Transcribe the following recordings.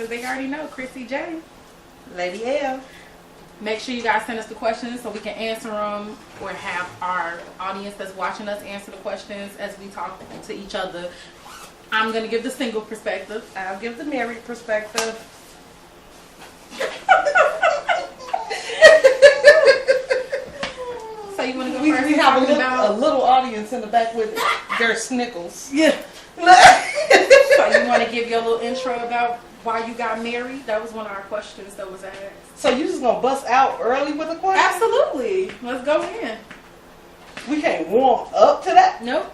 because they already know Chrissy J. Lady L. Make sure you guys send us the questions so we can answer them, or have our audience that's watching us answer the questions as we talk to each other. I'm going to give the single perspective. I'll give the married perspective. So you want to go We first? have a little audience in the back with their snickles. Yeah. So you want to give your little intro about why you got married? That was one of our questions that was asked. So you just gonna bust out early with a question? Absolutely. Let's go in. We can't warm up to that? Nope.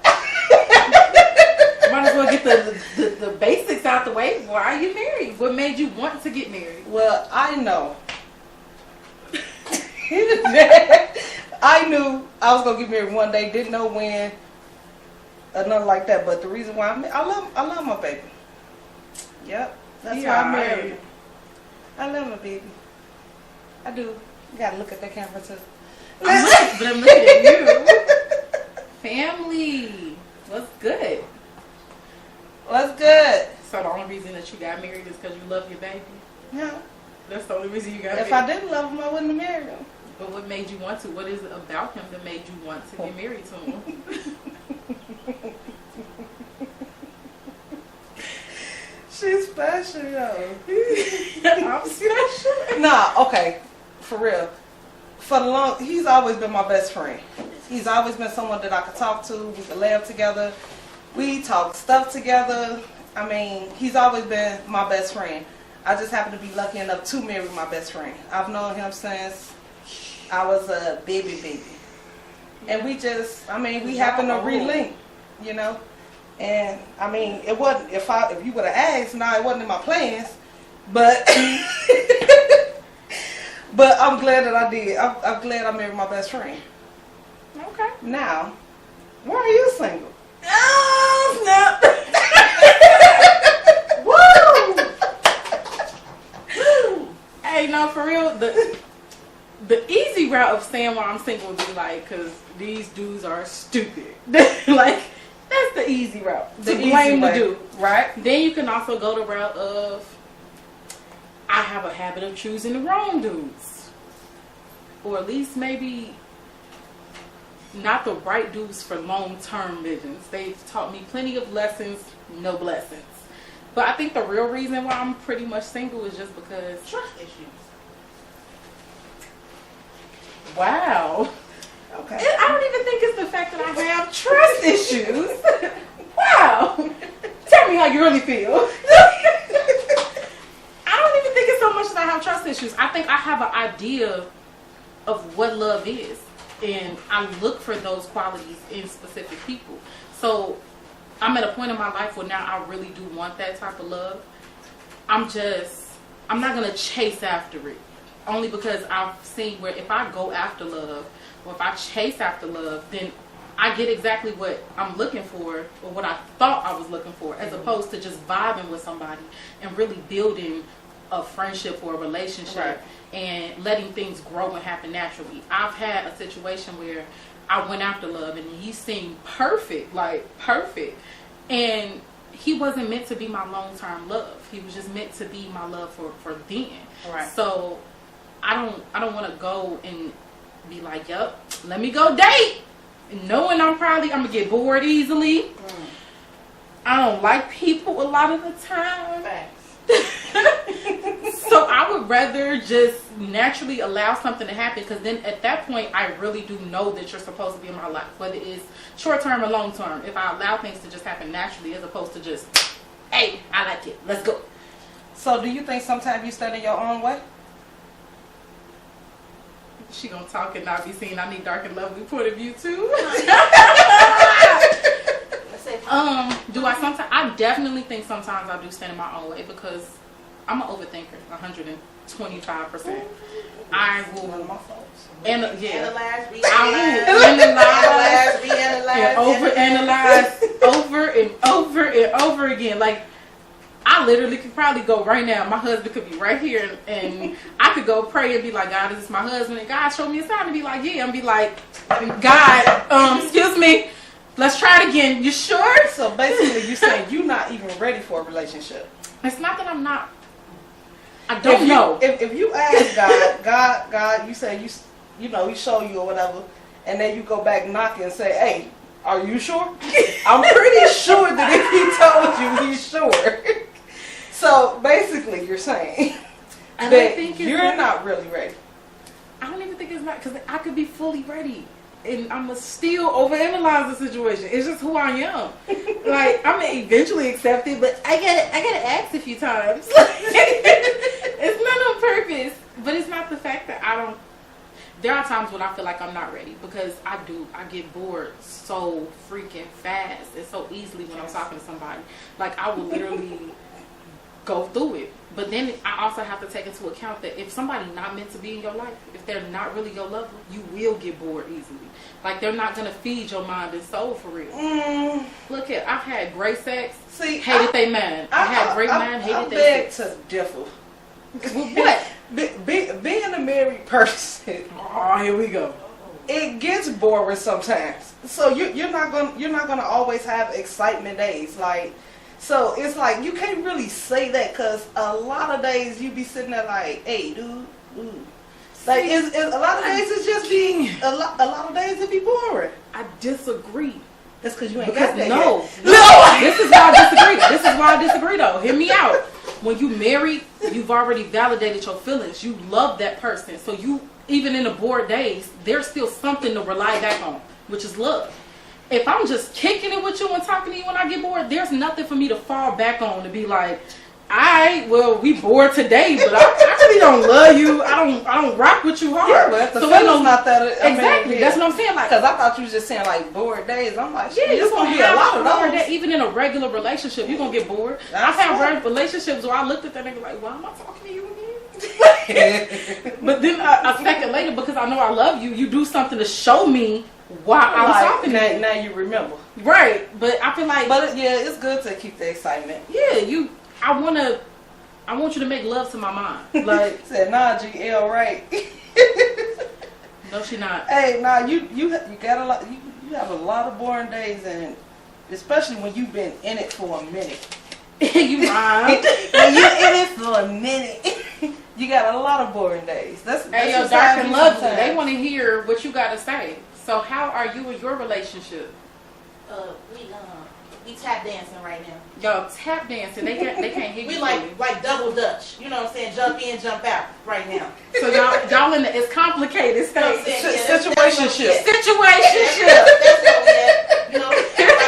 Might as well get the basics out the way. Why are you married? What made you want to get married? Well, I know. I knew I was gonna get married one day. Didn't know when. Or nothing like that. But the reason why I love my baby. Yep, that's why I'm married. I love my baby. I do. You gotta look at that camera too. But I'm looking at you. Family. What's good? What's good? So the only reason that you got married is because you love your baby? Yeah. That's the only reason you got married? If I didn't love him, I wouldn't have married him. But what made you want to? What is it about him that made you want to get married to him? She's special, yo. I'm special. Nah, okay. For real. He's always been my best friend. He's always been someone that I could talk to. We could laugh together. We talk stuff together. I mean, he's always been my best friend. I just happen to be lucky enough to marry my best friend. I've known him since I was a baby. And we happened to relink, you know. And I mean, it wasn't, if you would have asked, it wasn't in my plans. But but I'm glad that I did. I'm glad I married my best friend. Okay. Now, why are you single? Oh, snap. Woo! Hey, no, for real, the easy route of saying why I'm single would be like, because these dudes are stupid. Like, that's the easy route. To blame the dude. Right. Then you can also go the route of, I have a habit of choosing the wrong dudes. Or at least maybe not the right dudes for long-term visions. They've taught me plenty of lessons, no blessings. But I think the real reason why I'm pretty much single is just because... Trust issues. Wow. Okay. I don't even think it's the fact that I have trust issues. Wow. Tell me how you really feel. I don't even think it's so much that I have trust issues. I think I have an idea of what love is. And I look for those qualities in specific people. So I'm at a point in my life where now I really do want that type of love. I'm not going to chase after it. Only because I've seen where if I go after love, or if I chase after love, then I get exactly what I'm looking for, or what I thought I was looking for, as opposed to just vibing with somebody and really building a friendship or a relationship, right, and letting things grow and happen naturally. I've had a situation where I went after love and he seemed perfect, and he wasn't meant to be my long-term love. He was just meant to be my love for then. Right. So I don't want to go and be like, yup, let me go date, knowing I'm gonna get bored easily. I don't like people a lot of the time. Facts. So I would rather just naturally allow something to happen, because then at that point I really do know that you're supposed to be in my life, whether it's short term or long term. If I allow things to just happen naturally, as opposed to just, hey, I like it, let's go. So do you think sometimes you stand in your own way? She gonna talk and not be seen. I need dark and lovely point of view too. Do I sometimes? I definitely think sometimes I do stand in my own way, because I'm an overthinker, 125%. I will. One of my faults. Analyze, overanalyze over and over and over again. Like, I literally could probably go right now. My husband could be right here, and I could go pray and be like, God, is this my husband? And God showed me a sign, and be like, yeah. And be like, God, excuse me, let's try it again. You sure? So basically, you're saying you're not even ready for a relationship. It's not that I'm not I don't know. If you ask God, you say you know, he show you or whatever, and then you go back knocking and say, hey, are you sure? I'm pretty sure that if he told you, he's sure. So basically, you're saying I that don't think you're not really ready. I don't even think it's not, because I could be fully ready and I'm gonna still overanalyze the situation. It's just who I am. Like, I'm gonna eventually accept it, but I gotta ask a few times. It's not on purpose, but it's not the fact that I don't. There are times when I feel like I'm not ready, because I get bored so freaking fast and so easily when I'm talking to somebody. Like, I will literally go through it. But then I also have to take into account that if somebody's not meant to be in your life, if they're not really your lover, you will get bored easily. Like, they're not gonna feed your mind and soul for real. Look at, I've had great sex, hated they man. I had great man, hated they sex. I beg to differ. With what? Being a married person. Oh, here we go. It gets boring sometimes. So you're not gonna always have excitement days. Like, so it's like you can't really say that, because a lot of days you be sitting there like, hey, dude. Like, it's a lot of days it's just being a lot of days it be boring. I disagree. That's because you ain't Because got that no. yet. This is why I disagree. This is why I disagree, though. Hear me out. When you married, you've already validated your feelings. You love that person. So you, even in the bored days, there's still something to rely back on, which is love. If I'm just kicking it with you and talking to you when I get bored, there's nothing for me to fall back on to be like, we bored today, but I really don't love you. I don't rock with you hard. Yeah, but the feeling's not that. Exactly. That's what I'm saying. Like, because I thought you was just saying like bored days. I'm like, yeah, it's gonna be a lot of those. Even in a regular relationship, you're gonna get bored. I've had relationships where I looked at that nigga like, why am I talking to you again? But then a second later, because I know I love you, you do something to show me why I'm talking to you. Now you remember. Right. But I feel like, it's good to keep the excitement. Yeah, I want you to make love to my mind. Like, said, nah, GL, right? No, she not. Hey, nah, you got a lot. You have a lot of boring days, and especially when you've been in it for a minute. You mind? When you're in it for a minute, you got a lot of boring days. Hey, yo, dark and lovely. They want to hear what you got to say. So, how are you in your relationship? We tap dancing right now. Y'all tap dancing. They can't hear you. We like double dutch. You know what I'm saying? Jump in, jump out right now. So y'all in the, it's complicated stage. Situationship. That's what we have. You know,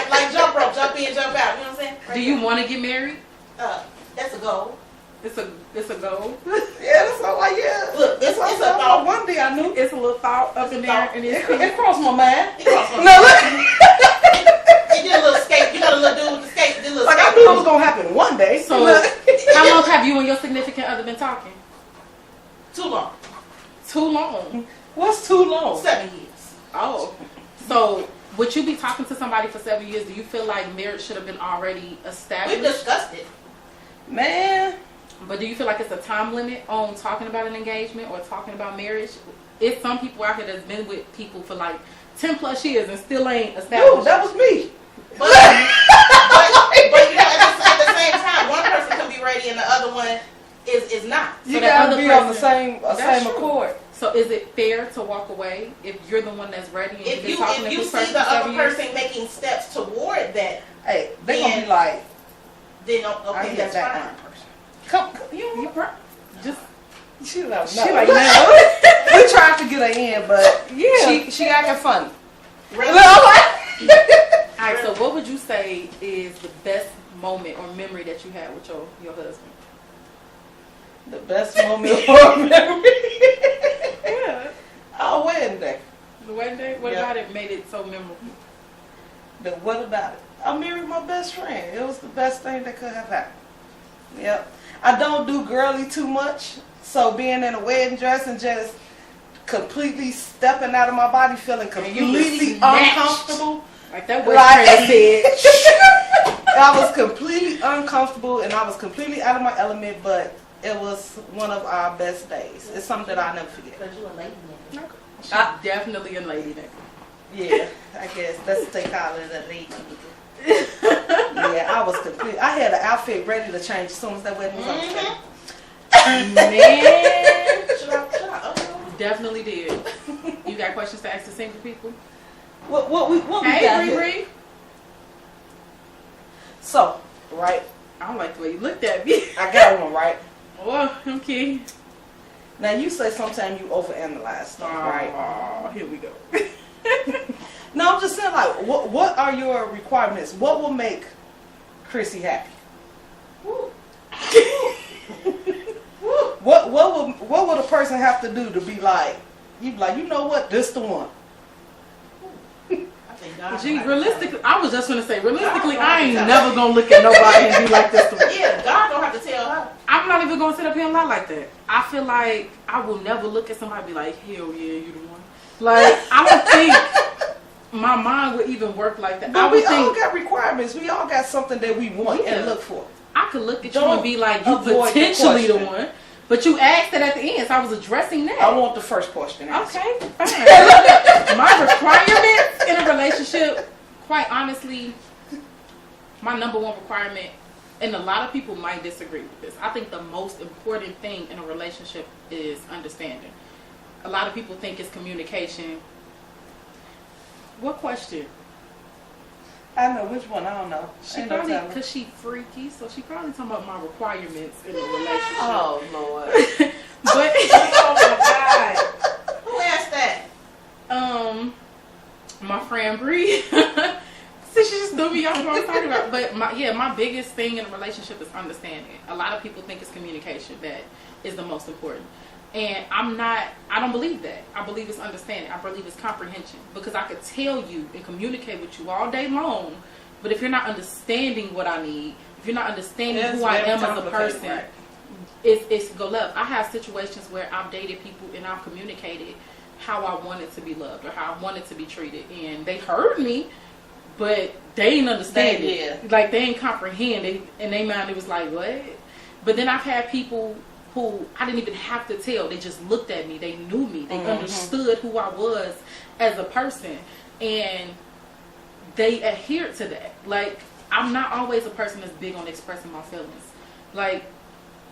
like jump rope, jump in, jump out. You know what I'm saying? Right. Do you want to get married? That's a goal. It's a goal. Yeah, that's all like, yeah. Look, it's a thought. One day I knew. It's a little thought up in there, and It crossed my mind. No, you did a little skate. You got a little dude with the skate. Did a little like skate. I knew it was gonna happen one day. So, how long have you and your significant other been talking? Too long. Too long. What's too long? 7 years. Oh, so would you be talking to somebody for 7 years? Do you feel like marriage should have been already established? We discussed it, man. But do you feel like it's a time limit on talking about an engagement or talking about marriage? It's some people out here that's been with people for like 10 plus years and still ain't established. Dude, that was me. But you know, at the same time, one person can be ready and the other one is not. You gotta be on the same true. accord. So is it fair to walk away if you're the one that's ready and If you've been talking to you this see person the for 7 other years? person making steps toward that, Hey, they gonna be like, then I okay, need that's that fine. one person. Come, You just she like, she like no. We tried to get her in, but Yeah. she acting funny. Really? Alright, so what would you say is the best moment or memory that you had with your husband? The best moment for memory. Yeah. Our wedding day. The wedding day? What Yeah. about it made it so memorable? What about it? I married my best friend. It was the best thing that could have happened. Yep. I don't do girly too much, so being in a wedding dress and just completely stepping out of my body, feeling completely uncomfortable. Like that wedding said. I was completely uncomfortable and I was completely out of my element, but it was one of our best days. It's something that I'll never forget. Because you a lady nigga. She's definitely a lady nigga. Yeah, I guess that's what they call it, a lady nigga. Yeah, I was complete. I had an outfit ready to change as soon as that wedding was on. Man, Should I definitely did. You got questions to ask the single people? What we got Hey, here? Bree. So, right, I don't like the way you looked at me. I got one, right? Oh, okay. Now, you say sometimes you overanalyze stuff, right? Oh, here we go. No, I'm just saying, like, what are your requirements? What will make Chrissy happy? What would a person have to do to be like, you be like, you know what, this the one? I think God. Gee, realistically, I was just gonna say, realistically, I ain't never gonna look at nobody and be like this to me. Yeah, God don't have to tell her. I'm not even gonna sit up here and lie like that. I feel like I will never look at somebody and be like, hell yeah, you the one. Like, I don't think my mind would even work like that. I But would we all think got requirements. We all got something that we want Yeah. and look for. I could look at you Don't and be like, you avoid the potentially the question. one. But you asked it at the end, so I was addressing that. I want the first question answered. Okay, fine. My requirements in a relationship, quite honestly, my number one requirement, and a lot of people might disagree with this, I think the most important thing in a relationship is understanding. A lot of people think it's communication. What question? I know which one. I don't know. She Ain't no probably, telling. because she freaky, so she probably talking about my requirements in a relationship. Oh Lord. But Oh my God. Who asked that? my friend Bree. See, she just threw me off what I was talking about. But my biggest thing in a relationship is understanding. A lot of people think it's communication that is the most important. And I don't believe that. I believe it's understanding. I believe it's comprehension. Because I could tell you and communicate with you all day long, but if you're not understanding what I need, if you're not understanding It's who I very am as a complicated, person, right. it's go left. I have situations where I've dated people and I've communicated how I wanted to be loved or how I wanted to be treated, and they heard me, but they ain't understand They- it. Like, they ain't comprehend it, and they mind it was like, what? But then I've had people who I didn't even have to tell. They just looked at me. They knew me. They understood who I was as a person, and they adhered to that. Like, I'm not always a person that's big on expressing my feelings. Like,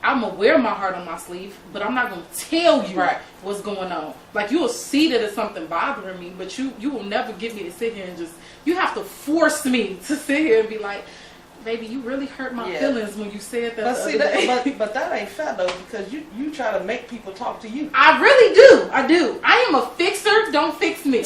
I'm gonna wear my heart on my sleeve, but I'm not gonna tell you Right. what's going on. Like, you'll see that it's something bothering me, but you will never get me to sit here and just, you have to force me to sit here and be like, baby, you really hurt my Yeah. feelings when you said that But the see other day. that, but that ain't fair though, because you try to make people talk to you. I really do. I do. I am a fixer. Don't fix me.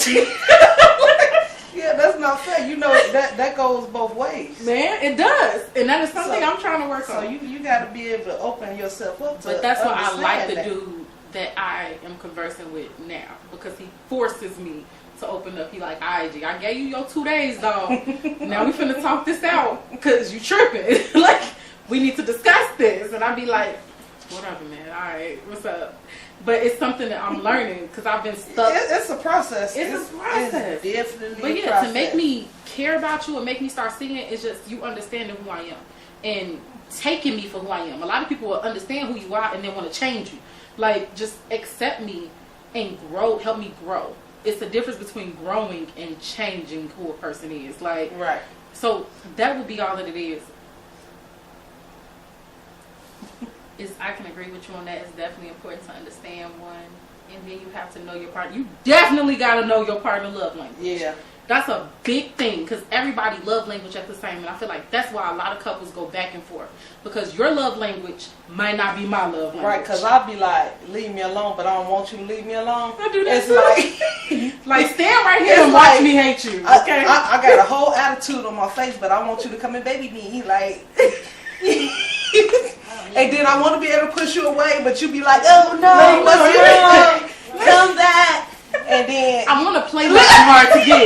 Yeah, that's not fair. You know that goes both ways. Man, it does. And that is something So- I'm trying to work So on. you got to be able to open yourself up to But that's what I like understand the that. dude that I am conversing with now, because he forces me to open up. He like, IG, I gave you your 2 days, dog. Now we finna talk this out, because you tripping. Like, we need to discuss this. And I be like, whatever, man. All right, what's up? But it's something that I'm learning, because I've been stuck. It's a process. It's a process. It's definitely But a yeah, process. to make me care about you and make me start seeing it, it's just you understanding who I am and taking me for who I am. A lot of people will understand who you are and then want to change you. Like, just accept me and grow, help me grow. It's the difference between growing and changing who a person is. Like, Right. so that would be all that it is. I can agree with you on that. It's definitely important to understand one, and then you have to know your partner. You definitely got to know your partner love language. Yeah. That's a big thing, because everybody love language at the same, and I feel like that's why a lot of couples go back and forth, because your love language might not be my love language. Right, because I'll be like, leave me alone, but I don't want you to leave me alone. I do that It's too. like, Like, stand right here It's and watch like- me hate you. I, Okay. I got a whole attitude on my face, but I want you to come and baby me. Like, and then I want to be able to push you away, but you be like, oh no, what's wrong? Come back. And then I want to play like I'm hard to get.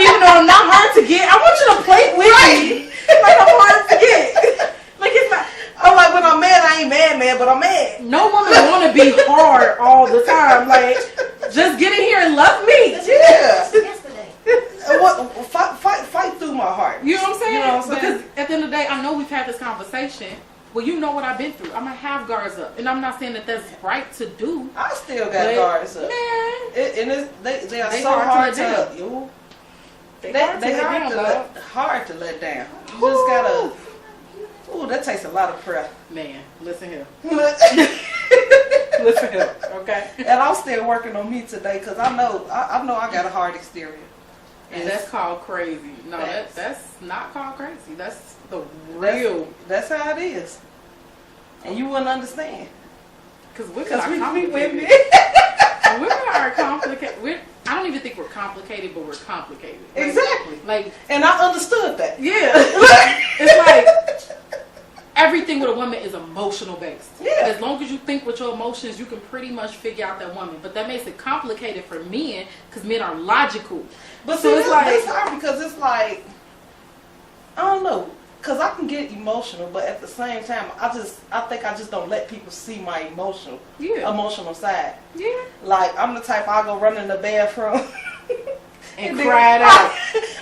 Even though I'm not hard to get, I want you to play with me. Like I'm hard to get. Like, it's not. I'm like, when I'm mad, I ain't mad, but I'm mad. No woman want to be hard all the time. Like, just get in here and love me. Yeah. Yesterday. Fight through my heart. You know what I'm saying? You know what I'm saying? Because at the end of the day, I know we've had this conversation. Well, you know what I've been through. I'm going to have guards up. And I'm not saying that that's right to do. I still got But, guards up. man, They are They so hard to hard let to, down. they hard to let hard down, to dog. hard to let down. You just gotta. Ooh, that takes a lot of prayer. Man, listen here. Listen here, okay? And I'm still working on me today because I know I got a hard exterior. And that's called crazy. No, Facts. that's not called crazy. That's the real. That's how it is. And you wouldn't understand. Because women Because are we complicated. women. Women are complicated. I don't even think we're complicated, but we're complicated. Like, Exactly. Like, And I understood that. yeah. It's like everything with a woman is emotional based. Yeah. As long as you think with your emotions, you can pretty much figure out that woman. But that makes it complicated for men because men are logical. But So see, it's that's like- hard because it's like, I don't know. Because I can get emotional, but at the same time, I think I just don't let people see my emotional side. Yeah. Like, I'm the type, I'll go run in the bathroom. And then cry it out.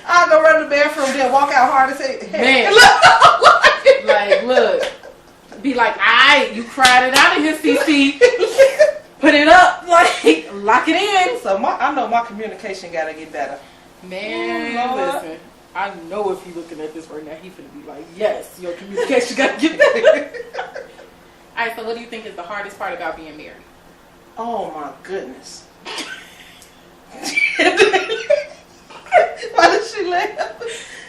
I'll go run in the bathroom, then walk out hard and say, hey, Man. look. Like, look. Be like, alright, you cried it out of here, CC. Put it up. Like, lock it in. So I know my communication got to get better. Man, Oh, Lord. listen. I know if he looking at this right now, he finna be like, yes, your communication got to get better. Alright, so what do you think is the hardest part about being married? Oh my goodness. Why did she laugh?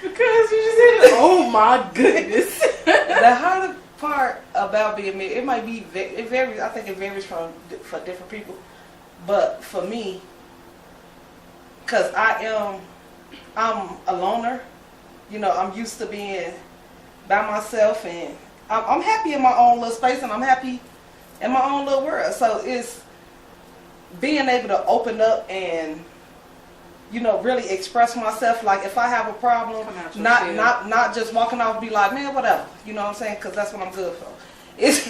Because you just said it. Oh my goodness. The harder part about being married, it might be, it varies. I think it varies for different people. But for me, because I'm a loner. You know, I'm used to being by myself, and I'm happy in my own little space, and I'm happy in my own little world. So it's being able to open up and, you know, really express myself. Like if I have a problem, Come out your not just walking off and be like, man, whatever. You know what I'm saying? Because that's what I'm good for. It's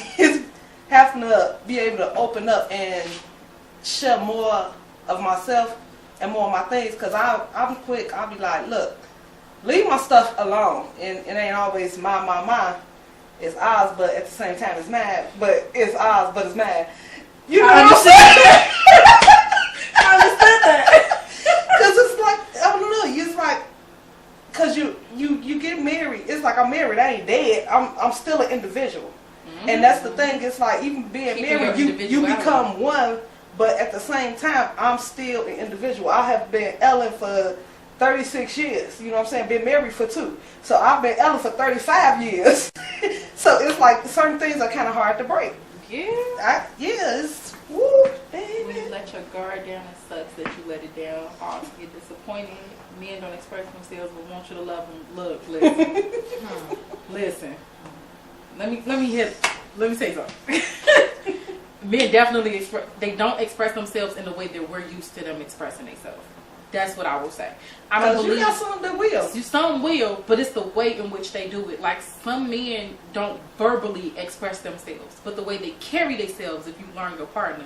having to be able to open up and share more of myself and more of my things. Because I'm quick. I'll be like, look, leave my stuff alone. And it ain't always mine. It's ours, but at the same time it's mine. But it's ours, but it's mine. You know what I'm saying? I understand that. Because it's like, I don't know, it's like, because you get married, it's like I'm married, I ain't dead, I'm still an individual. And that's the thing, it's like even being Keeping married, your you individuality. become one, but at the same time, I'm still an individual. I have been Ellen for 36 years, you know what I'm saying, been married for 2. So I've been Ellen for 35 years. So it's like certain things are kind of hard to break. Yeah. It's, woo, When you baby. let your guard down, it sucks that you let it down. Hearts get disappointed. Men don't express themselves, but want you to love them. Look, listen. Listen. Let me say something. Men definitely they don't express themselves in the way that we're used to them expressing themselves. That's what I will say. I don't Because you believe got some that will. some will, but it's the way in which they do it. Like some men don't verbally express themselves, but the way they carry themselves, if you learn your partner,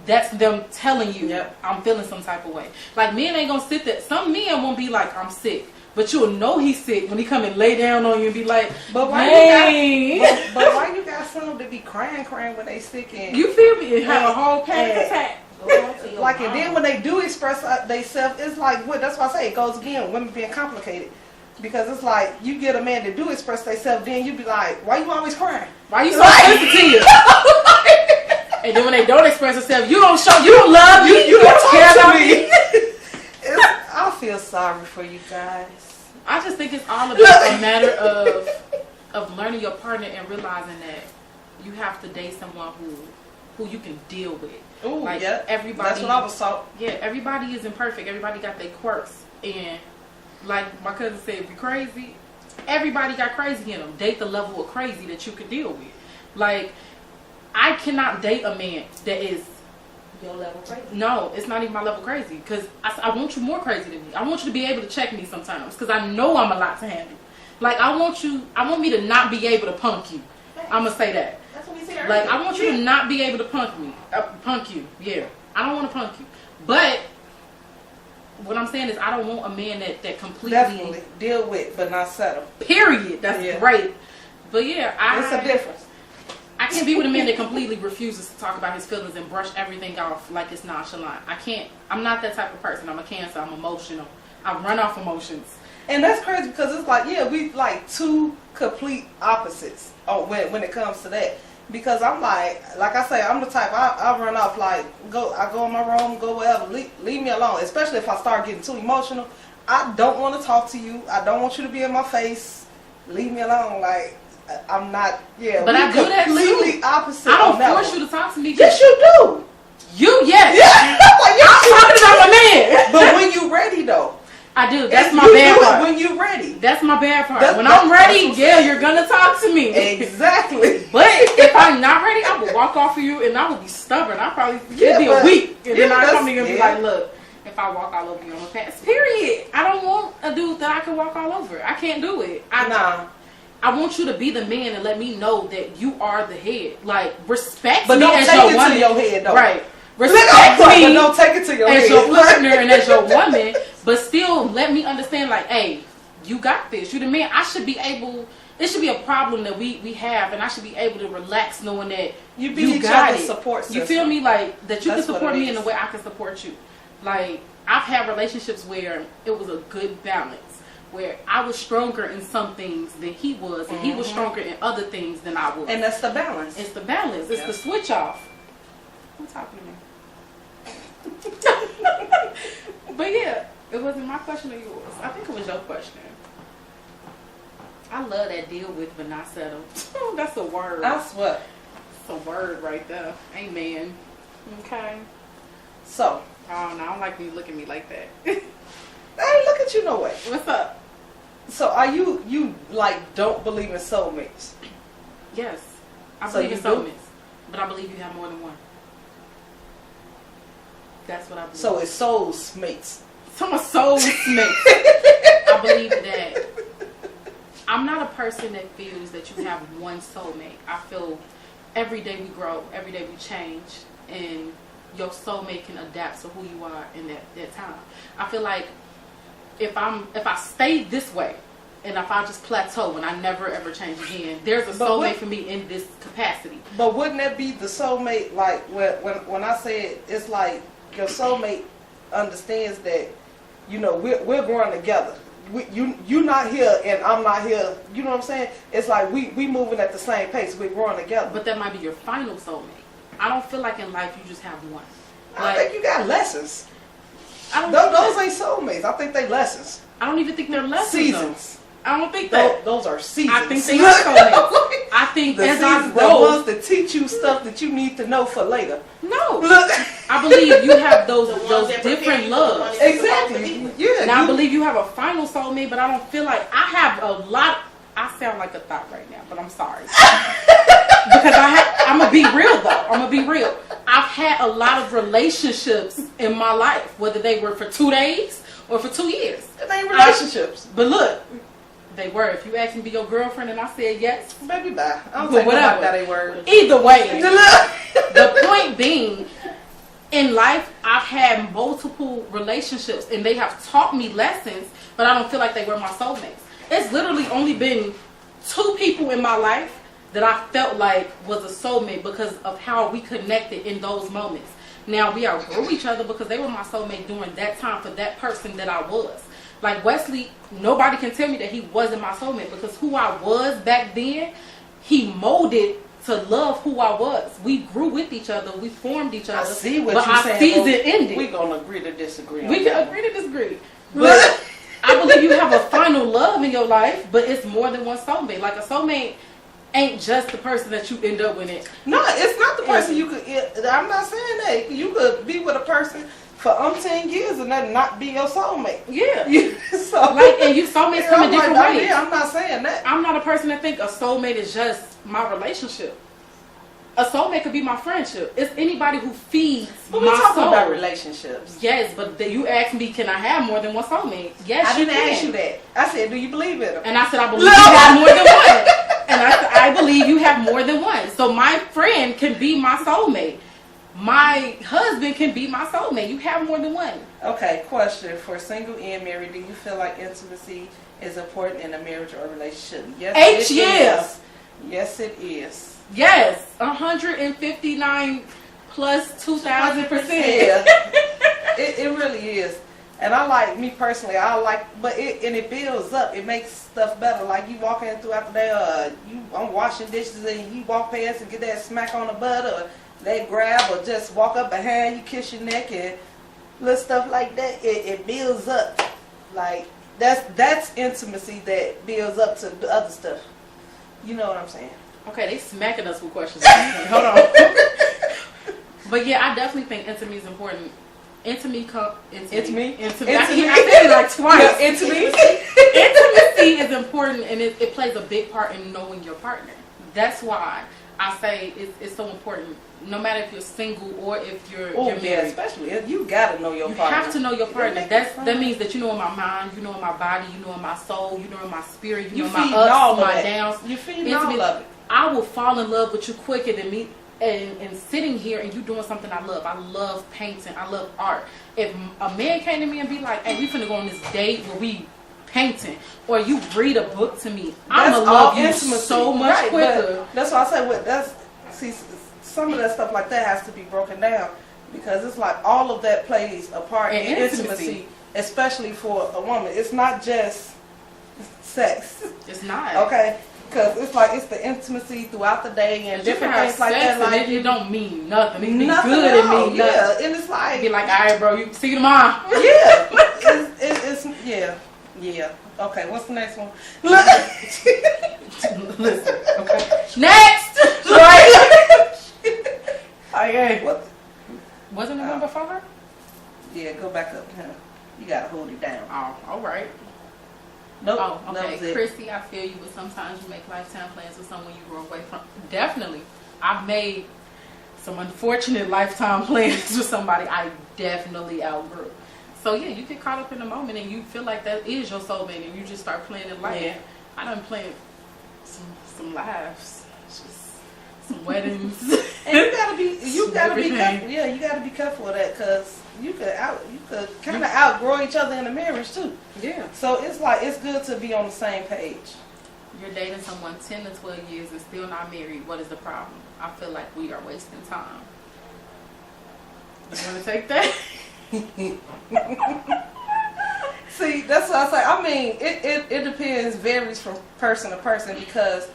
that's them telling you, Yep. I'm feeling some type of way. Like men ain't gonna sit there. Some men won't be like, I'm sick, but you'll know he's sick when he come and lay down on you and be like, But why hey. you got, but why you got some that be crying when they sick and You feel me? And have a whole panic and- attack. like, and then when they do express themselves, it's like, what? That's why I say it goes again. Women being complicated, because it's like you get a man that do express themselves, then you be like, why you always crying? Why you so Right. sensitive? And then when they don't express themselves, you don't love me. You don't don't care talk about to me. me. I feel sorry for you guys. I just think it's all about a matter of learning your partner and realizing that you have to date someone who you can deal with. Ooh, Like, yeah. everybody- That's what I was taught. Yeah, everybody isn't perfect. Everybody got their quirks. And like my cousin said, if you're crazy, everybody got crazy in them. Date the level of crazy that you can deal with. Like, I cannot date a man that is Your level crazy. no, it's not even my level crazy. Because I want you more crazy than me. I want you to be able to check me sometimes. Because I know I'm a lot to handle. Like, I want me to not be able to punk you. I'm going to say that. That's what we said Like, earlier. I want you to not be able to punk you. Yeah. I don't want to punk you. But what I'm saying is I don't want a man that completely, Definitely deal with, but not settle. period. That's Yeah. great. But yeah, It's a difference. I can't be with a man that completely refuses to talk about his feelings and brush everything off like it's nonchalant. I can't. I'm not that type of person. I'm a Cancer. I'm emotional. I run off emotions. And that's crazy because it's like, yeah, we like two complete opposites when it comes to that. Because I'm like I say, I'm the type, I run off, like, I go in my room, go wherever, leave me alone. Especially if I start getting too emotional. I don't want to talk to you. I don't want you to be in my face. Leave me alone. Like, I'm not, But I do that completely too. opposite. I don't on that force one. you to talk to me. Yes, you do. Yes. I'm talking about my man. But when you ready, though. I do. That's my You bad do it part. when you ready. That's my bad part. That's- When I'm ready, that's yeah, you're gonna talk to me. Exactly. But if I'm not ready, I will walk off of you and I will be stubborn. I probably it'll be a but- week, and then I that's- come to you and be like, look, if I walk all over you, I'm gonna pass. Period. I don't want a dude that I can walk all over. I can't do it. Nah. I want you to be the man and let me know that you are the head. Like, respect But me don't as take your it woman. to your head, though. Right. But Respect me don't take it to your as head. your partner and as your woman, but still let me understand, like, hey, you got this. You the man. I should be able. It should be a problem that we have, and I should be able to relax knowing that You be you each got other's it. support system. You feel me? Like that you That's can what support it me in is. the way I can support you. Like I've had relationships where it was a good balance, where I was stronger in some things than he was, and he was stronger in other things than I was. And that's the balance. It's the balance. It's Yeah. the switch off. Who's talking to me? But yeah, it wasn't my question or yours. I think it was your question. I love that deal with but not settled. Oh, that's a word. That's what. It's a word right there. Amen. Okay. So, Oh no, I don't like when you look at me like that. hey, look at you no way. What's up? So, are you like don't believe in soulmates? Yes. I So believe in you do? soulmates. But I believe you have more than one. That's what I believe. So it's souls mates. Some of soulmates. I believe that I'm not a person that feels that you have one soulmate. I feel every day we grow, every day we change, and your soulmate can adapt to who you are in that time. I feel like if I stay this way, and if I just plateau and I never ever change again, there's a But soulmate what- for me in this capacity. But wouldn't that be the soulmate? Like when I say it's like your soulmate understands that, you know, we're growing together. You not here and I'm not here. You know what I'm saying? It's like we moving at the same pace. We're growing together. But that might be your final soulmate. I don't feel like in life you just have one. I think you got lessons. I don't. Those think ain't soulmates. I think they lessons. I don't even think they're lessons. Seasons. Though. I don't think that. Those are seasons. I think they are soulmates. I think The as I seasons, the grow, ones that teach you stuff that you need to know for later. no, Look, I believe you have those The ones those that prepare different you for the one loves. that you're supposed to exactly. be with. Yeah. And I you- believe you have a final soulmate, but I don't feel like I have a lot. I sound like a thought right now, but I'm sorry because I'm gonna be real though. I'm gonna be real. I've had a lot of relationships in my life, whether they were for 2 days or for 2 years. It ain't relationships. But look, they were. If you asked me to be your girlfriend and I said yes, Baby, bye. I don't But take whatever. nobody that ain't word. either way. Look. The point being, in life, I've had multiple relationships and they have taught me lessons, but I don't feel like they were my soulmates. It's literally only been 2 people in my life that I felt like was a soulmate because of how we connected in those moments. Now, we outgrew each other because they were my soulmate during that time for that person that I was. Like Wesley, nobody can tell me that he wasn't my soulmate because who I was back then, he molded to love who I was. We grew with each other. We formed each other. I see what but you're our saying. season ended. We're going to agree to disagree. on We that can one. agree to disagree. But I believe you have a final love in your life, but it's more than one soulmate. Like a soulmate ain't just the person that you end up with it. No, it's not the person you could. I'm not saying that. You could be with a person for 10 years and that not be your soulmate. Yeah. So, Like, and you soulmates come in different ways. Yeah, I'm not saying that. I'm not a person that think a soulmate is just my relationship. A soulmate could be my friendship. It's anybody who feeds But we my talking soul. about relationships. Yes, but you asked me, can I have more than one soulmate? Yes, I didn't can. ask you that. I said, do you believe in them? And I said, I believe you have more than one. And I said, I believe you have more than one. So my friend can be my soulmate. My husband can be my soulmate. You have more than one. Okay, question. For single and married, do you feel like intimacy is important in a marriage or a relationship? Yes, yeah. is. Yes, it is. Yes, 159 plus 2,000%. Yeah, it really is. And I like, me personally, I like, but it builds up. It makes stuff better. Like you walk in throughout the day, I'm washing dishes and you walk past and get that smack on the butt, or they grab, or just walk up behind you, kiss your neck, and little stuff like that. It builds up. Like that's intimacy that builds up to the other stuff. You know what I'm saying? Okay, they smacking us with questions. Hold on. But yeah, I definitely think intimacy is important. Intimacy. I said it like twice. Yeah, intimacy is important, and it plays a big part in knowing your partner. That's why I say it's so important. No matter if you're single or if you're married, especially you gotta know your partner. You have to know your partner. That means that you know my mind, you know my body, you know my soul, you know my spirit, you know my ups, my downs. You feed all of it. I will fall in love with you quicker than me. And sitting here and you doing something I love. I love painting. I love art. If a man came to me and be like, "Hey, we finna go on this date where we painting," or you read a book to me, I'm gonna love you so much quicker. That's why I say some of that stuff like that has to be broken down, because it's like all of that plays a part in intimacy, especially for a woman. It's not just sex. It's not. Okay. Because it's like, it's the intimacy throughout the day and different things like that. Like, it don't mean nothing. It means good. It means nothing. Yeah, and it's like, be like, all right, bro, you see you tomorrow. Yeah, it's yeah. Okay, what's the next one? Listen. Okay. Next. Right. Okay. What? Wasn't the one before her? Yeah, go back up. You gotta hold it down. Oh, all right. Nope. Oh, okay. Chrissy, I feel you, but sometimes you make lifetime plans with someone you grow away from. Definitely. I've made some unfortunate lifetime plans with somebody I definitely outgrew. So, yeah, you get caught up in the moment and you feel like that is your soulmate and you just start playing it life. Yeah. I done played some lives, just some weddings. And you gotta be careful. Yeah, you gotta be careful of that, because you could kind of outgrow each other in a marriage too. Yeah. So it's like, it's good to be on the same page. You're dating someone 10 to 12 years and still not married. What is the problem? I feel like we are wasting time. You want to take that? See, that's what I say. I mean, it depends, varies from person to person, because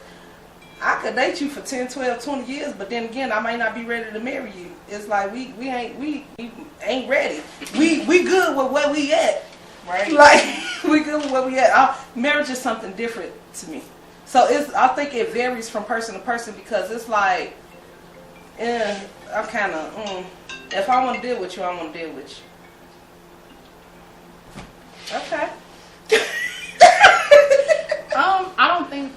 I could date you for 10, 12, 20 years, but then again, I might not be ready to marry you. It's like we ain't ready. We good with where we at, right? Like, we good with where we at. Marriage is something different to me. So I think it varies from person to person, because it's like, I'm kind of, if I want to deal with you, I want to deal with you. Okay. I don't think.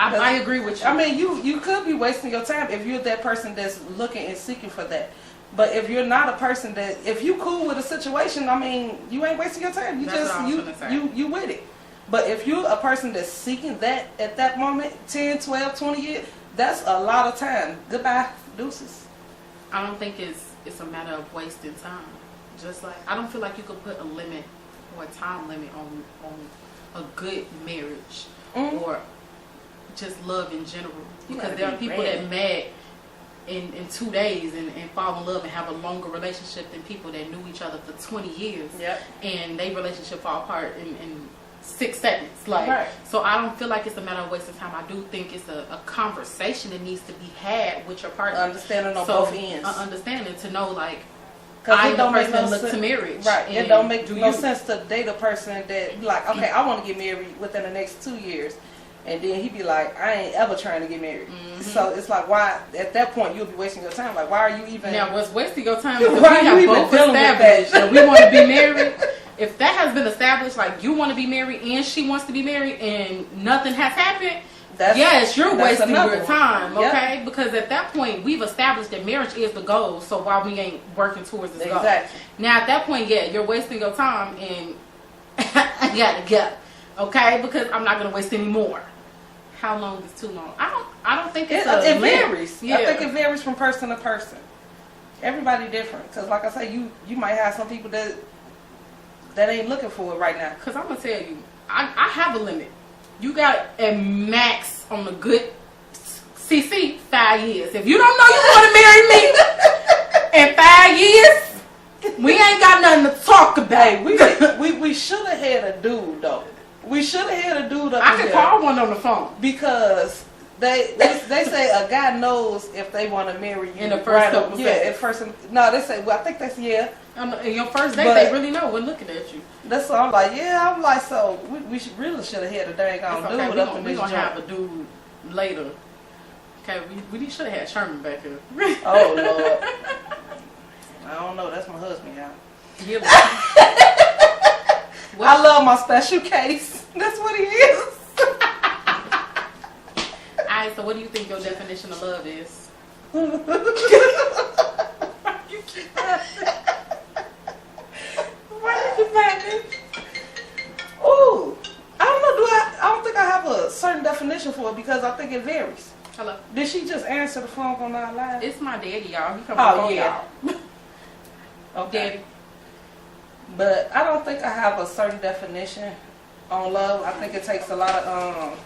I agree with you. I mean, you could be wasting your time if you're that person that's looking and seeking for that. But if you're not a person if you cool with a situation, I mean, you ain't wasting your time. You with it. But if you're a person that's seeking that at that moment, 10, 12, 20 years, that's a lot of time. Goodbye, deuces. I don't think it's a matter of wasting time. Just like, I don't feel like you could put a limit or a time limit on a good marriage or just love in general, because there are people that met in 2 days and fall in love and have a longer relationship than people that knew each other for 20 years. Yep. And they relationship fall apart in 6 seconds. Like, so I don't feel like it's a matter of wasting time. I do think it's a conversation that needs to be had with your partner. Understanding on both ends. Understanding to know, like, I don't make no look to marriage. Right. It don't make no sense to date a person that be like, okay, I want to get married within the next 2 years. And then he'd be like, I ain't ever trying to get married. Mm-hmm. So it's like, why, at that point, you'll be wasting your time. Like, why are you even... Now, what's wasting your time is if we have both established that we want to be married. If that has been established, like, you want to be married and she wants to be married and nothing has happened, yes, you're wasting your time, okay? Yep. Because at that point, we've established that marriage is the goal, so why we ain't working towards this goal? Now, at that point, yeah, you're wasting your time, and I gotta go, okay? Because I'm not gonna waste any more. How long is too long? I don't think it varies. Yeah. I think it varies from person to person. Everybody different, because like I say, you might have some people that ain't looking for it right now. Because I'm gonna tell you, I have a limit. You got a max on a good CC 5 years. If you don't know you want to marry me in 5 years, We ain't got nothing to talk about. We should have had a dude though. We should have had a dude up I in could here call one on the phone. because they say a guy knows if they want to marry you In the first couple Yeah, seconds. at first. No, they say. Well, I think that's yeah. In your first date, But- they really know when looking at you. That's what I'm like. Yeah, I'm like. So we really should have had a dang It's on okay. dude We up gonna, in we this gonna have joint. a dude later. Okay, we should have had Sherman back here. Oh Lord. I don't know. That's my husband, y'all. Yeah, I love my special case. That's what he is. Alright, so what do you think your definition of love is? You keep laughing. Why did you laughing? Ooh, I don't know. I don't think I have a certain definition for it because I think it varies. Hello. Did she just answer the phone on our live? It's my daddy, y'all. He come Oh, before yeah. y'all. Okay. Daddy. But I don't think I have a certain definition on love. I think it takes a lot of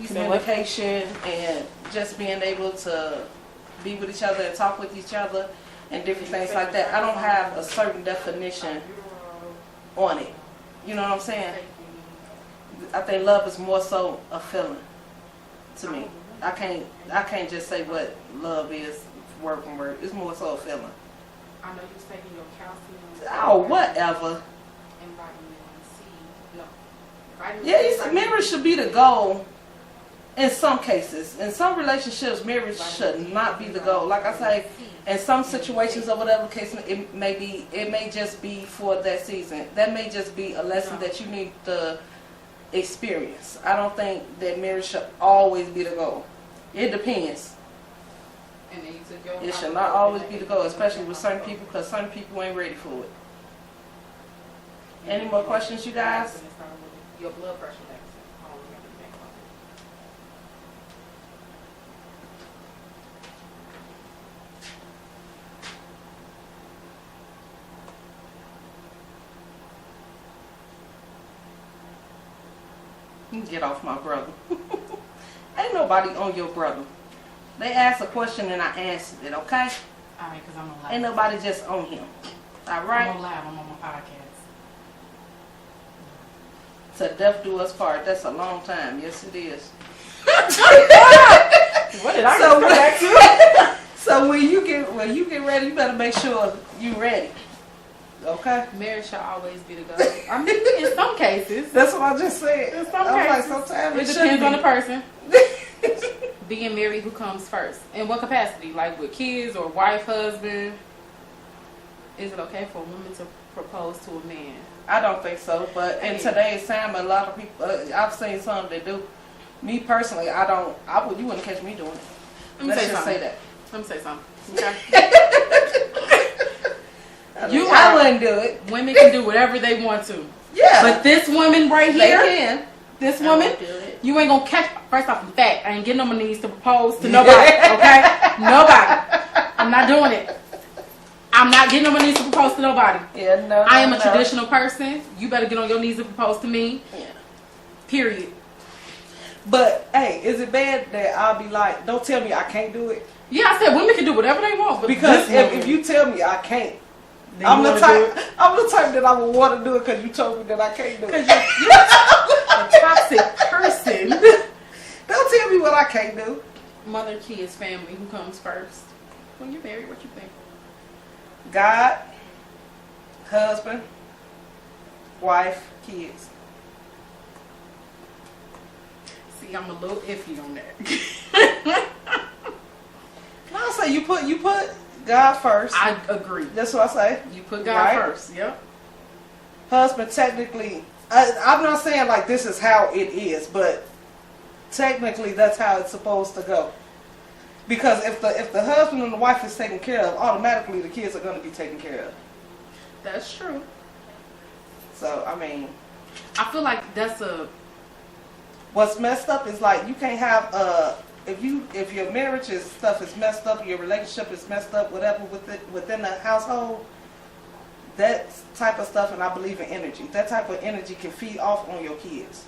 communication and just being able to be with each other and talk with each other and different things like that. I don't have a certain definition on it. You know what I'm saying? I think love is more so a feeling to me. I can't just say what love is word from word. It's more so a feeling. I know you're taking your calcium. Oh, whatever. And vitamin C. No. Vitamin Yeah, C, you see, marriage should be the goal in some cases. In some relationships, marriage should not be the goal. Like I say, in some situations or whatever case, it may just be for that season. That may just be a lesson that you need to experience. I don't think that marriage should always be the goal. It depends. And then you took your It should not always be the goal, especially with certain people, because certain people ain't ready for it. Any more questions, you guys? Your blood pressure medicine. I don't remember the name of You get off my brother. Ain't nobody on your brother. They asked a question and I answered it, okay? it. Alright, because I'm on live. Ain't nobody just on him. All I'm right? on live. I'm on my podcast. To death do us part. That's a long time. Yes, it is. What did I So just come back to? So when you get ready, you better make sure you ready. Okay? Marriage should always be the goal. I mean, in some cases. That's what I just said. In some I'm like, cases. sometimes It it depends on the should person. Being married, who comes first? In what capacity? Like with kids or wife, husband? Is it okay for a woman to propose to a man? I don't think so, but in today's time, a lot of people, I've seen some that do. Me personally, you wouldn't catch me doing it. Let me Let's say just something. say that. Let me say something. Okay? I wouldn't do it. Women can do whatever they want to. Yeah. But this woman right they here, can. this I woman, won't do it. you ain't gonna catch. First off, in fact, I ain't getting on my knees to propose to nobody. Okay, nobody. I'm not doing it. I'm not getting on my knees to propose to nobody. Yeah, no. I am a no. traditional person. You better get on your knees to propose to me. Yeah. Period. But hey, is it bad that I'll be like, don't tell me I can't do it? Yeah, I said women can do whatever they want. But Because this woman, if you tell me I can't, then I'm you the wanna type. do it. I'm the type that I would want to do it because you told me that I can't do it. Because you're a toxic person. Don't tell me what I can't do. Mother, kids, family. Who comes first? When you're married, what you think? God, husband, wife, kids. See, I'm a little iffy on that. No, I say you put God first. I agree. That's what I say. You put God Right. first. Yep. Husband, technically, I'm not saying like this is how it is, but technically that's how it's supposed to go. Because if the husband and the wife is taken care of, automatically the kids are going to be taken care of. That's true. So I mean, I feel like that's a what's messed up is like you can't have if your marriage is stuff is messed up, your relationship is messed up, whatever within the household. That type of stuff, and I believe in energy. That type of energy can feed off on your kids.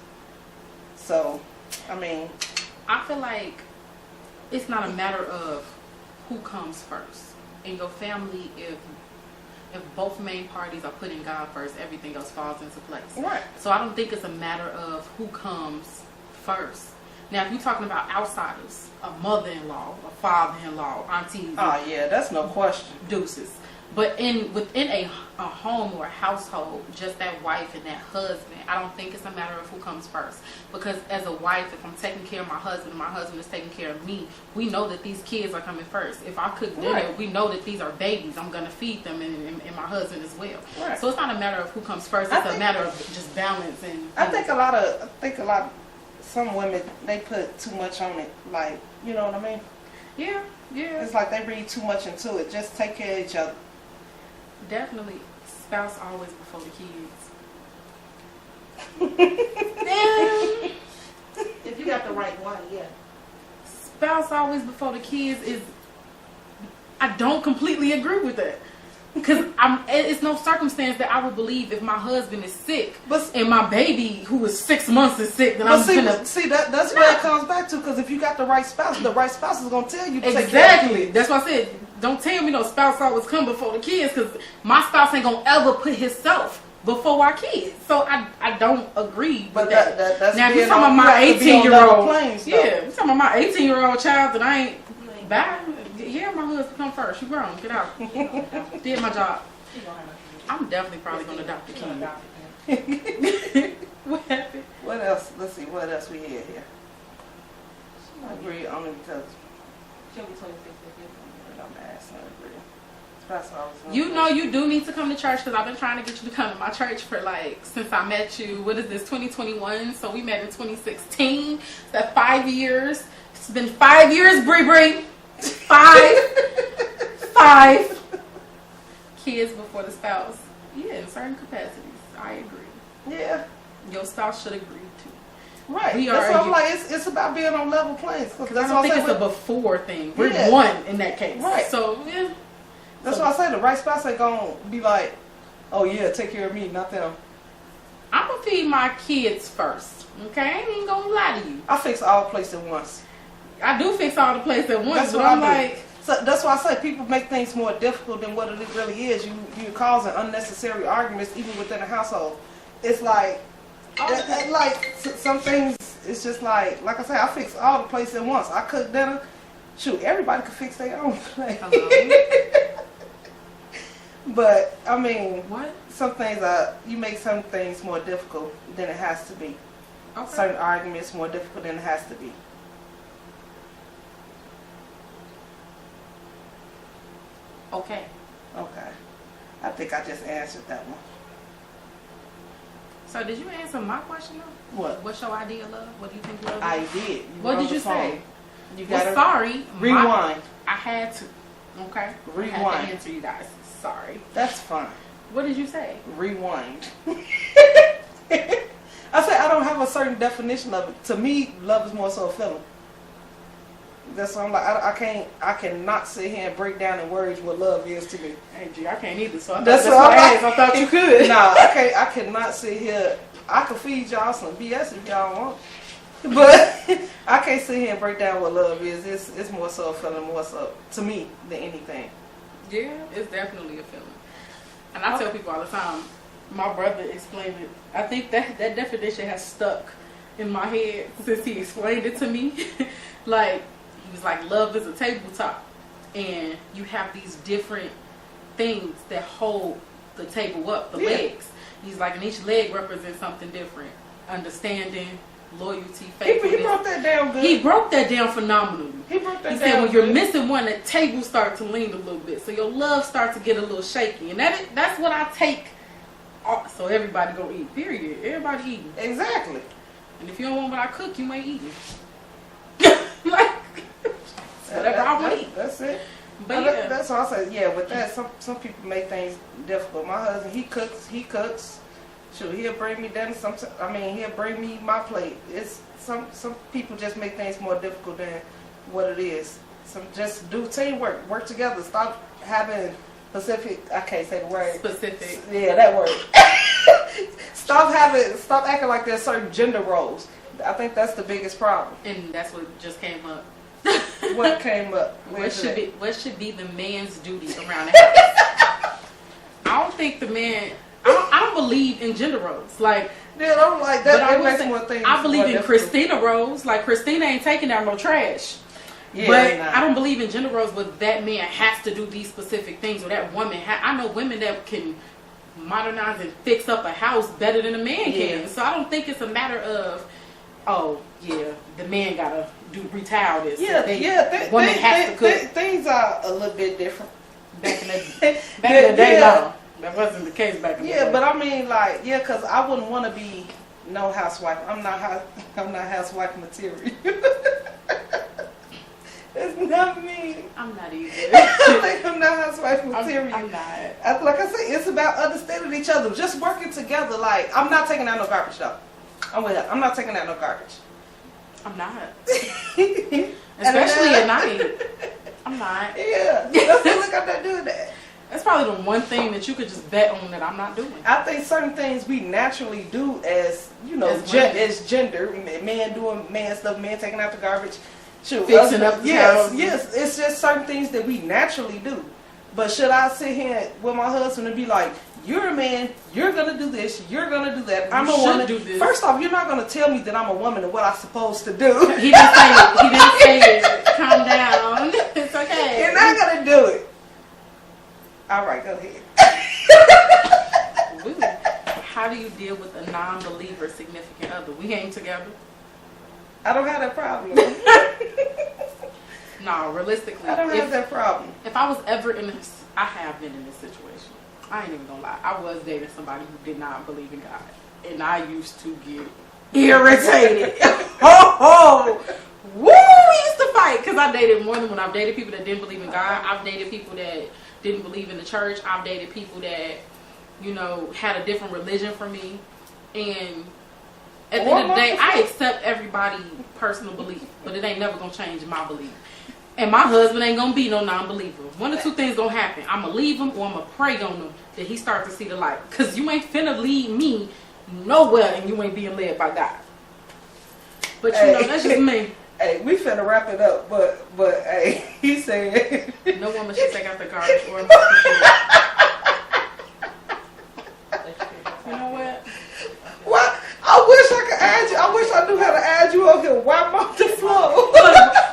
So, I mean, I feel like it's not a matter of who comes first in your family. If if both main parties are putting God first, everything else falls into place. Right. So I don't think it's a matter of who comes first. Now, if you're talking about outsiders, a mother-in-law, a father-in-law, aunties, Oh yeah, that's no question. deuces. But within a home or a household, just that wife and that husband, I don't think it's a matter of who comes first. Because as a wife, if I'm taking care of my husband is taking care of me, we know that these kids are coming first. If I cook dinner, Right. we know that these are babies. I'm going to feed them and my husband as well. Right. So it's not a matter of who comes first. I It's a think- matter of just balance. And I think a lot of some women, they put too much on it. Like, you know what I mean? yeah, It's like they read too much into it. Just take care of each other. definitely spouse always before the kids. If you got the right one, yeah. Spouse always before the kids is, I don't completely agree with that. Because it's no circumstance that I would believe if my husband is sick But and my baby who is 6 months is sick, then I'm see, gonna that's where it comes back to. Because if you got the right spouse is gonna tell you to take care of exactly. the That's why I said, don't tell me no spouse always come before the kids, because my spouse ain't gonna ever put himself before our kids. So I don't agree But with that. that's Now if you're being talking on- about my you have to be on level 18-year-old, playing stuff. yeah, you're talking about my 18-year-old child that I ain't bad. Yeah, my husband come first. You grown, get out. Did my job. I'm definitely probably gonna adopt a kid. What happened? What else? Let's see. What else we had here? I agree only because She'll be 26 I'm asking. I agree. Spouse always. You know you do need to come to church, because I've been trying to get you to come to my church for like since I met you. What is this, 2021? So we met in 2016. That's 5 years. It's been 5 years, Bree Bree. 5 kids before the spouse. Yeah, in certain capacities, I agree. Yeah. Your spouse should agree too. Right. We That's are- what I'm like. It's about being on level playing. Because I That's don't what think I'm it's a saying. before thing. We're Yeah. one in that case. Right. So yeah. That's So- why I say the right spouse ain't gonna be like, oh yeah, take care of me, not them. I'm gonna feed my kids first. Okay, I ain't even gonna lie to you. I fix all places at once. I do fix all the places at once, That's but what I'm I do. like, So that's why I say people make things more difficult than what it really is. You're causing unnecessary arguments even within a household. It's like, some things. It's just like I say, I fix all the places at once. I cook dinner. Shoot, everybody could fix their own plate. hello? But I mean, What? some things you make some things more difficult than it has to be. Okay. Certain arguments more difficult than it has to be. Okay. Okay. I think I just answered that one. So did you answer my question though? What? What's your idea of love? What do you think love is? I did. You What were on did the you say? phone. You Well, gotta sorry. rewind. I had to. Okay. I had Rewind. to answer you guys. Sorry. That's fine. What did you say? Rewind. I say I don't have a certain definition of it. To me, love is more so a feeling. That's why I'm like, I cannot sit here and break down in words what love is to me. Hey, G, I can't either. So That's that's what why I'm I asked. I thought you could. Nah, I cannot sit here. I can feed y'all some BS if y'all want, but I can't sit here and break down what love is. It's more so a feeling, more so to me than anything. Yeah, it's definitely a feeling. And I tell people all the time, my brother explained it. I think that definition has stuck in my head since he explained it to me. Like, he was like, love is a tabletop. And you have these different things that hold the table up, the Yeah. legs. He's like, and each leg represents something different. Understanding, loyalty, He faithfulness. broke that down good. He broke that down phenomenally. He broke that He down said when you're good. missing one, the table starts to lean a little bit, so your love starts to get a little shaky, and that's what I take. So everybody gonna eat. Period. Everybody eating. Exactly. And if you don't want what I cook, you ain't eating. Like whatever I want to eat. That's it. But That- yeah, That's what I said. Yeah, with that, some people make things difficult. My husband, he cooks. Shoot, he'll bring me dinner. He'll bring me my plate. It's some people just make things more difficult than what it is. Just do teamwork, work together. Stop having specific. I can't say the word. specific. Yeah, that word. Stop acting like there's certain gender roles. I think that's the biggest problem. And that's what just came up. What came up? What should be the man's duty around the house? think the man. I don't believe in gender roles. Like, Yeah, I'm like that. but I That will makes say, more things. I believe more in difficult. Christina roles. Like, Christina ain't taking out no trash. Yeah, But nah. I don't believe in gender roles where that man has to do these specific things, or that woman. I know women that can modernize and fix up a house better than a man can. Yeah. So I don't think it's a matter of, oh yeah, the man gotta retowel this. Yeah, the woman has to cook. Things are a little bit different. Back in the day, no, that wasn't the case back in the day. Yeah, but I mean, like, yeah, because I wouldn't want to be no housewife. I'm not housewife material. It's not me. I'm not either. I'm not housewife material. I'm not. Like I said, it's about understanding each other, just working together. Like, I'm not taking out no garbage though. I'm not taking out no garbage. I'm not. Especially at night. I'm not. Yeah, that's look, I'm not doing that. That's probably the one thing that you could just bet on that I'm not doing. I think certain things we naturally do as, you know, As women. as gender, man doing man stuff, man taking out the garbage, shoot, Fixing up the yes, house. yes, it's just certain things that we naturally do. But should I sit here with my husband and be like, you're a man, you're gonna do this, you're gonna do that. I'm You a should woman. do this. First off, you're not gonna tell me that I'm a woman and what I'm supposed to do. He didn't say it. He didn't say it. Calm down. It's okay. You're not gonna do it. All right, go ahead. Ooh. How do you deal with a non-believer significant other? We ain't together. I don't have that problem. No, realistically, I don't have if, that problem. if I was ever in this, I have been in this situation. I ain't even gonna lie. I was dating somebody who did not believe in God, and I used to get irritated. Oh, woo! We used to fight because I dated more than when I've dated people that didn't believe in God. I've dated people that didn't believe in the church. I've dated people that, you know, had a different religion from me, and at the end of the day, I accept everybody's personal belief, but it ain't never gonna change my belief. And my husband ain't gonna be no non-believer. One or two things gonna happen. I'm gonna leave him, or I'm gonna pray on him that he start to see the light. Cause you ain't finna lead me nowhere, and you ain't being led by God. But you know, that's just me. Hey, we finna wrap it up, but hey, he said No woman should take out the garbage or mop the floor. You know what? what? I wish I could add you. I wish I knew how to add you on here. Wipe off the floor.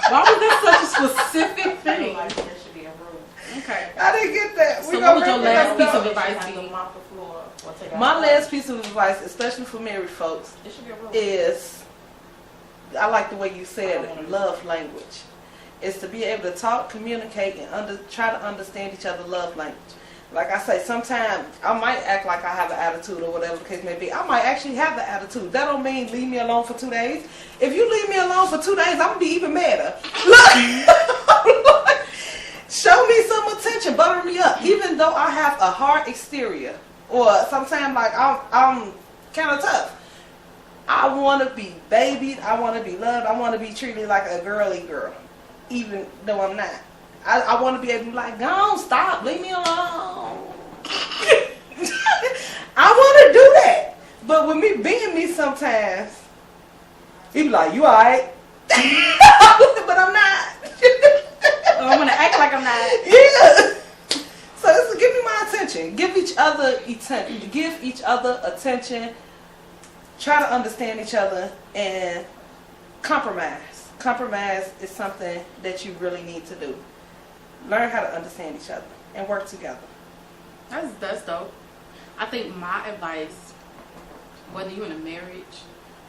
Why was that such a specific thing? Like there should be a rule. Okay. I didn't get that. So what would your last piece of advice Have to be? mop the floor or take out My the last piece of advice, especially for married folks, There should be a rule. is I like the way you said it, love language. Is to be able to talk, communicate, and try to understand each other's love language. Like I say, sometimes I might act like I have an attitude or whatever the case may be. I might actually have the attitude. That don't mean leave me alone for 2 days. If you leave me alone for 2 days, I'm going to be even madder. Look, show me some attention, butter me up. Even though I have a hard exterior, or sometimes like I'm kind of tough. I want to be babied. I want to be loved. I want to be treated like a girly girl, even though I'm not. I want to be able to be like, go on, stop, leave me alone. I want to do that. But with me being me sometimes, he be like, you alright? But I'm not. I'm gonna act like I'm not. Yeah. So it's, give me my attention. Give each other attention. Give each other attention. Try to understand each other and compromise. Compromise is something that you really need to do. Learn how to understand each other and work together. That's dope. I think my advice, whether you're in a marriage,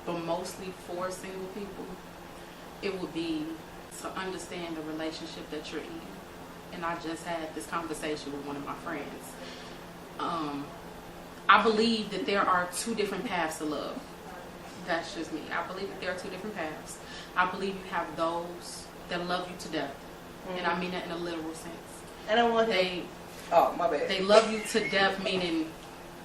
but mostly for single people, it would be to understand the relationship that you're in. And I just had this conversation with one of my friends. I believe that there are two different paths to love. That's just me. I believe that there are two different paths. I believe you have those that love you to death. And I mean that in a literal sense. And I want oh, my bad. They love you to death, meaning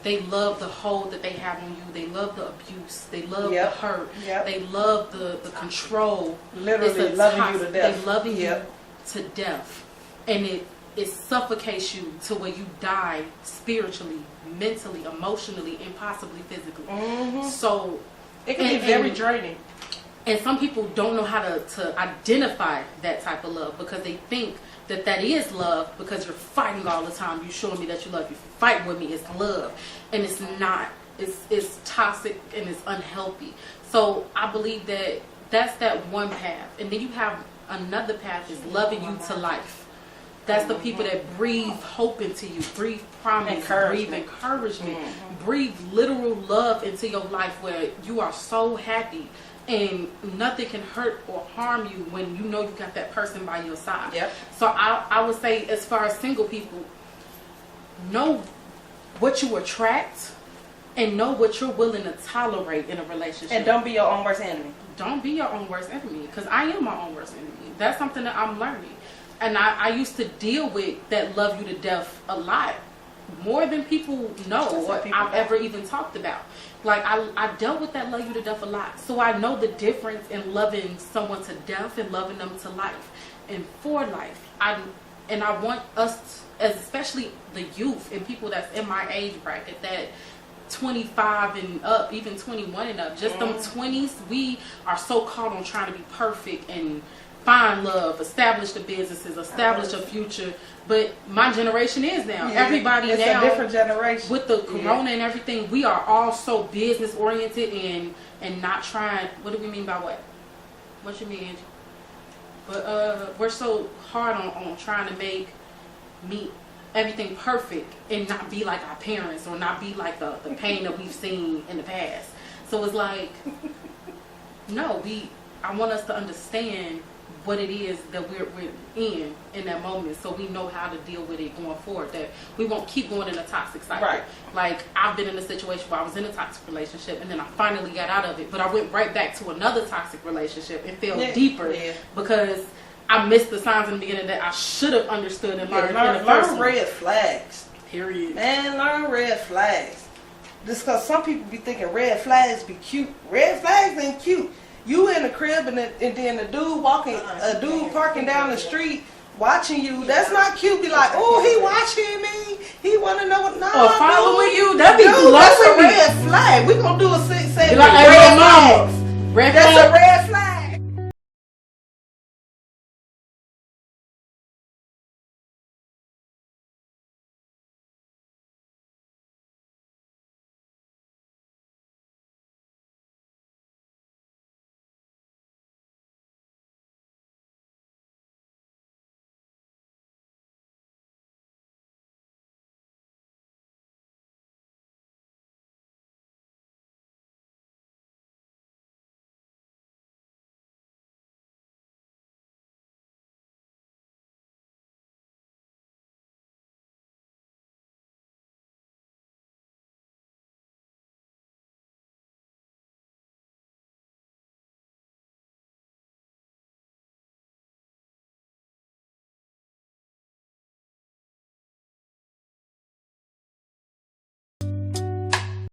they love the hold that they have on you. They love the abuse. They love the hurt. Yep. They love the control. Literally It's a loving you to death. They loving Yep. you to death. And it suffocates you to where you die spiritually, mentally, emotionally, and possibly physically. Mm-hmm. So It can be very draining. and some people don't know how to identify that type of love because they think that is love because you're fighting all the time. You're showing me that you love. You fight with me. It's love, and it's not. It's toxic and it's unhealthy. So I believe that that's that one path, and then you have another path is loving you to life. That's the people that breathe hope into you, breathe promise, breathe encouragement, breathe literal love into your life where you are so happy and nothing can hurt or harm you when you know you got that person by your side. Yep. So I would say, as far as single people, know what you attract and know what you're willing to tolerate in a relationship. And don't be your own worst enemy. Don't be your own worst enemy, because I am my own worst enemy. That's something that I'm learning. And I used to deal with that love you to death a lot, more than people know or I've ever even talked about. Like, I dealt with that love you to death a lot. So I know the difference in loving someone to death and loving them to life and for life. I want us, as especially the youth and people that's in my age bracket, that 25 and up, even 21 and up, just them 20s, we are so caught on trying to be perfect and find love, establish the businesses, establish a future. But my generation is now. Yeah, everybody it's now, a different generation. with the corona and everything, we are all so business oriented and not trying. What do we mean by what? What you mean, Angie? But we're so hard on trying to make everything perfect and not be like our parents or not be like the pain that we've seen in the past. So it's like, no, I want us to understand what it is that we're in that moment, so we know how to deal with it going forward, that we won't keep going in a toxic cycle. Right. Like, I've been in a situation where I was in a toxic relationship and then I finally got out of it, but I went right back to another toxic relationship and fell deeper because I missed the signs in the beginning that I should have understood and learned. Learn red flags. Period. Man, learn red flags. Just because some people be thinking red flags be cute. Red flags ain't cute. You in the crib and then the dude parking down the street watching you. That's not cute. Be like, oh, he watching me. He want to know what. No, or following you. That'd be that's a red flag. We gonna do a segment. Like, red mama. flags. Red That's flag. a red